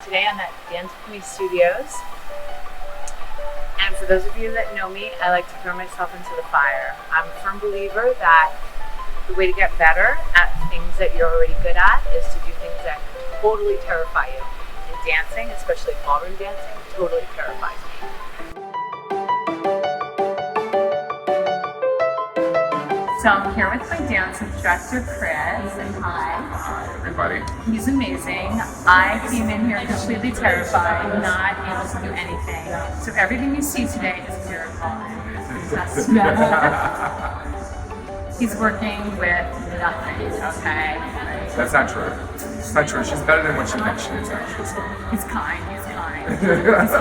today I'm at Nittoli Studios. And for those of you that know me, I like to throw myself into the fire. I'm a firm believer that the way to get better at things that you're already good at is to do things that totally terrify you. And dancing, especially ballroom dancing, totally terrifies me. So I'm here with my dance instructor, Chris, and hi. Hi, everybody. He's amazing. I came in here completely terrified, not able to do anything. So everything you see today is miracle. He's working with nothing, okay? That's not true. It's not true. She's better than what she thinks she is, actually. He's kind. He's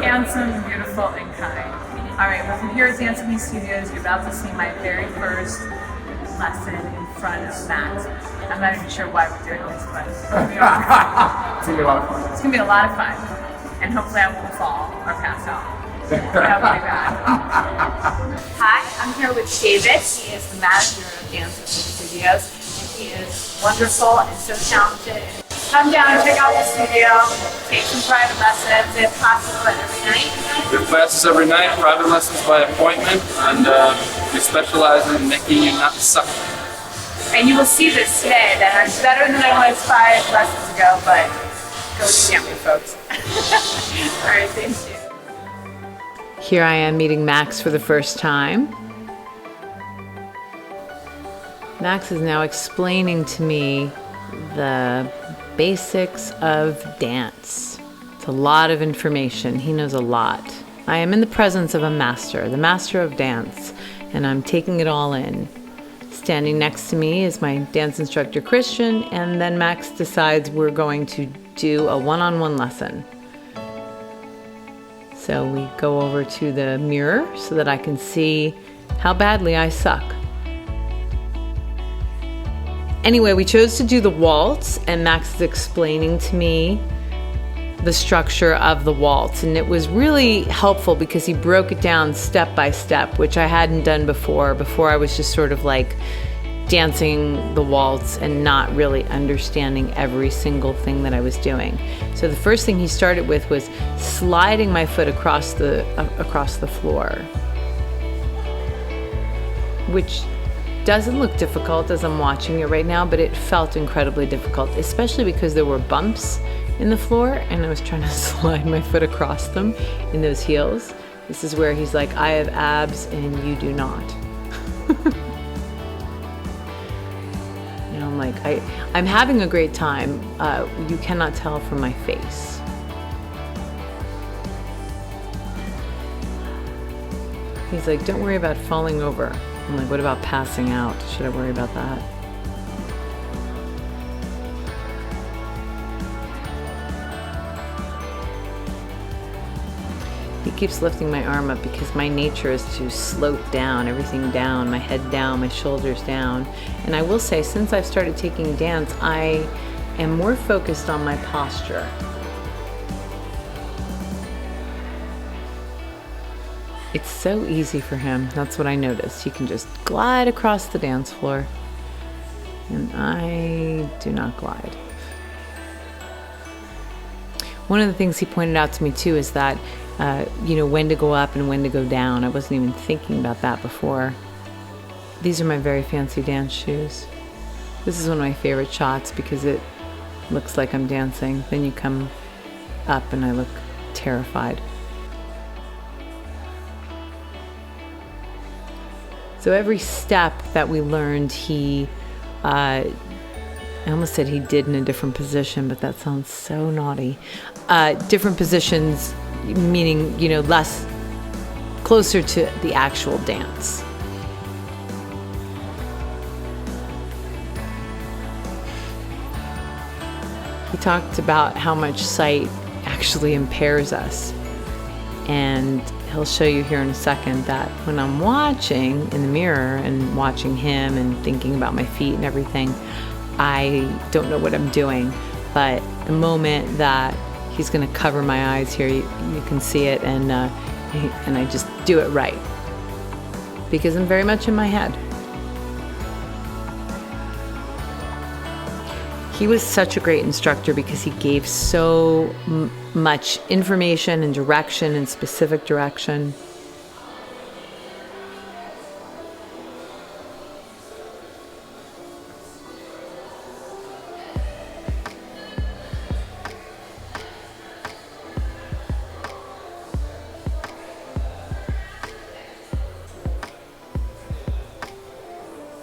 handsome, beautiful, and kind. All right, well, from here at Nittoli Studios, you're about to see my very first lesson in front of Max. I'm not even sure why we're doing this, but it's going to be a lot of fun. It's going to be a lot of fun. And hopefully I won't fall or pass out. That would be bad. Hi, I'm here with David. He is the manager of Nittoli Studios. And he is wonderful and so talented. Come down and check out the studio, take some private lessons, if possible, every night. We have classes every night, private lessons by appointment, and we specialize in making you not suck. And you will see this today, that I'm better than I was 5 lessons ago, but go to Nittoli, folks. All right, thank you. Here I am meeting Max for the first time. Max is now explaining to me the basics of dance. It's a lot of information. He knows a lot. I am in the presence of a master, the master of dance, and I'm taking it all in. Standing next to me is my dance instructor, Christian, and then Max decides we're going to do a one-on-one lesson. So we go over to the mirror so that I can see how badly I suck. Anyway, we chose to do the waltz, and Max is explaining to me the structure of the waltz, and it was really helpful because he broke it down step by step, which I hadn't done before. Before I was just sort of like dancing the waltz and not really understanding every single thing that I was doing. So the first thing he started with was sliding my foot across the floor, which doesn't look difficult as I'm watching it right now, but it felt incredibly difficult, especially because there were bumps in the floor and I was trying to slide my foot across them in those heels. This is where he's like, I have abs and you do not. You know, I'm like, I'm having a great time. You cannot tell from my face. He's like, don't worry about falling over. I'm like, what about passing out? Should I worry about that? He keeps lifting my arm up because my nature is to slope down, everything down, my head down, my shoulders down. And I will say, since I've started taking dance, I am more focused on my posture. It's so easy for him. That's what I noticed. He can just glide across the dance floor. And I do not glide. One of the things he pointed out to me too is that, when to go up and when to go down. I wasn't even thinking about that before. These are my very fancy dance shoes. This is one of my favorite shots because it looks like I'm dancing. Then you come up and I look terrified. So every step that we learned, I almost said he did in a different position, but that sounds so naughty. Different positions, meaning, less closer to the actual dance. He talked about how much sight actually impairs us. And he'll show you here in a second that when I'm watching in the mirror and watching him and thinking about my feet and everything, I don't know what I'm doing. But the moment that he's going to cover my eyes here, you can see it, and I just do it right because I'm very much in my head. He was such a great instructor because he gave so much information and direction and specific direction.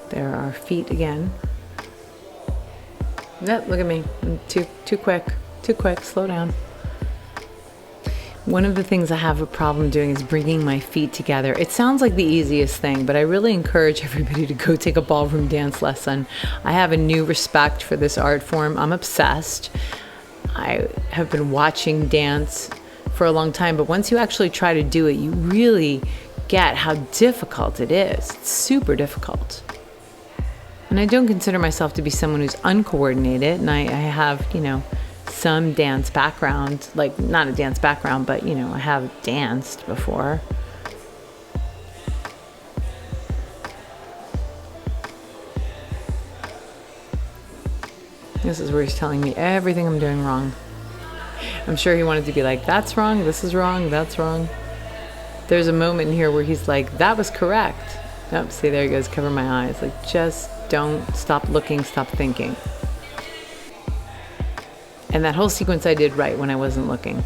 There are our feet again. Yep, look at me. I'm too quick. Too quick. Slow down. One of the things I have a problem doing is bringing my feet together. It sounds like the easiest thing, but I really encourage everybody to go take a ballroom dance lesson. I have a new respect for this art form. I'm obsessed. I have been watching dance for a long time, but once you actually try to do it, you really get how difficult it is. It's super difficult. And I don't consider myself to be someone who's uncoordinated, and I have, some dance background, like not a dance background, but, I have danced before. This is where he's telling me everything I'm doing wrong. I'm sure he wanted to be like, that's wrong, this is wrong, that's wrong. There's a moment in here where he's like, that was correct. Oh, see, there he goes, cover my eyes. Like, just don't stop looking, stop thinking. And that whole sequence I did right when I wasn't looking.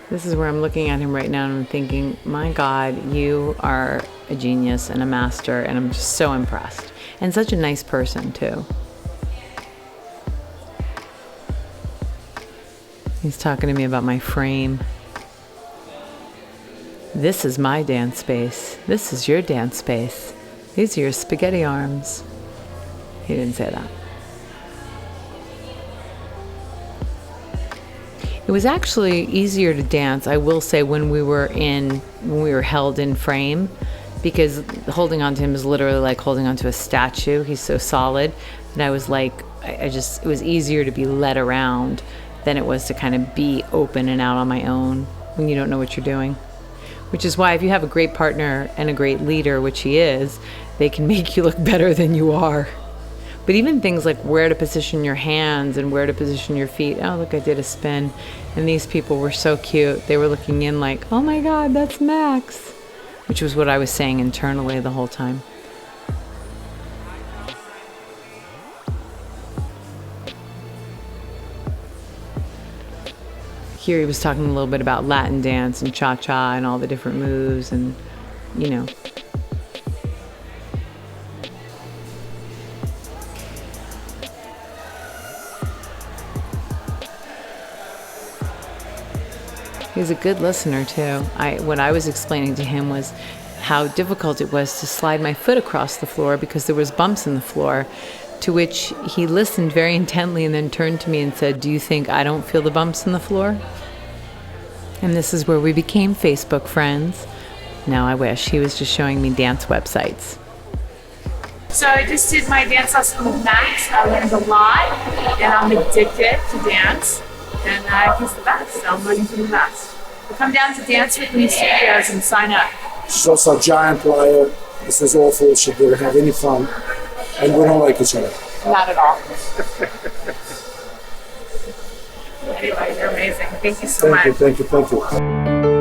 This is where I'm looking at him right now and I'm thinking, my God, you are a genius and a master, and I'm just so impressed. And such a nice person, too. He's talking to me about my frame. This is my dance space. This is your dance space. These are your spaghetti arms. He didn't say that. It was actually easier to dance, I will say, when we were held in frame, because holding onto him is literally like holding onto a statue. He's so solid. And I was like, it was easier to be led around than it was to kind of be open and out on my own when you don't know what you're doing. Which is why if you have a great partner and a great leader, which he is, they can make you look better than you are. But even things like where to position your hands and where to position your feet. Oh, look, I did a spin. And these people were so cute. They were looking in like, oh my God, that's Max. Which was what I was saying internally the whole time. Here he was talking a little bit about Latin dance and cha-cha and all the different moves and, He's a good listener, too. What I was explaining to him was how difficult it was to slide my foot across the floor because there was bumps in the floor, to which he listened very intently and then turned to me and said, do you think I don't feel the bumps in the floor? And this is where we became Facebook friends. No, I wish. He was just showing me dance websites. So I just did my dance lesson with Max. I learned a lot, and I'm addicted to dance. And he's the best. I'm rooting for the best. So come down to Dance With Me Studios and sign up. She's also a giant player. This is awful. She didn't have any fun. And we don't like each other. Not at all. Anyway, you're amazing. Thank you so much. Thank you.